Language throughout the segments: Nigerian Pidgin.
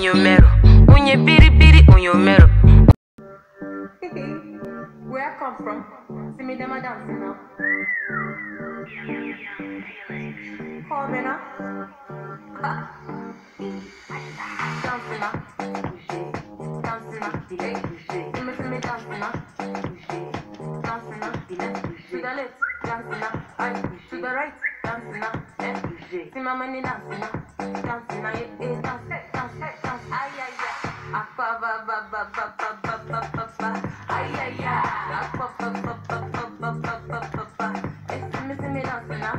your mero. Unye biri biri on your mero. Where I come from? See me them a dancing now. Call me now. Dancing now. Dancing now. See me dancing now. Dancing now. To the left, dancing now. To the right, dancing now. See my money dancing now. Dancing now. Dance, dance, dance. Ay, ay, ay. Aqua, ba, ba, ba, ba, ba, ba, ba, ba, ba. Ay, ay, ay. Aqua, ba, ba, ba, ba, ba, ba, ba, ba, ba. See me dancing now.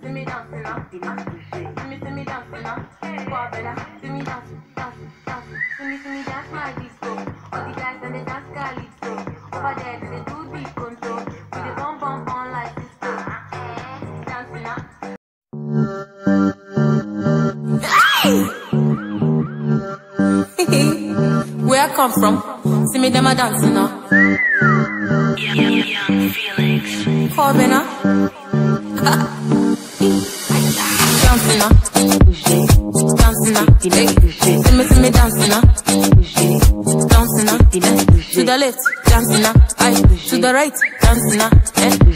See me dancing now. See me dancing now. Aqua, bella. See me dance, dance, dance. See me dance my disco. All the guys and they dance calypso. Over there they do the control. With the bum bum on like disco. Dancing now. Where I come from? See me them a dancing now. Young Felix. Call me now. Dancing now. Dancing now. See me dancing now. Dancing now. To the left, dancing now. To the right, dancing now.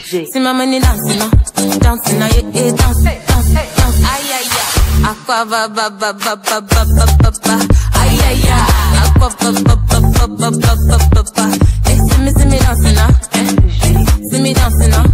See my money dancing now. Dancing now. Dance, dance, dance. Ay, ay, ay. Aqua, ba, ba, ba, ba, ba, ba, ba, ba, ba. Ay, ay, ay. Aqua, ba, ba, ba, ba, ba, ba, ba, ba, ba. See me dancing now. See me dancing now.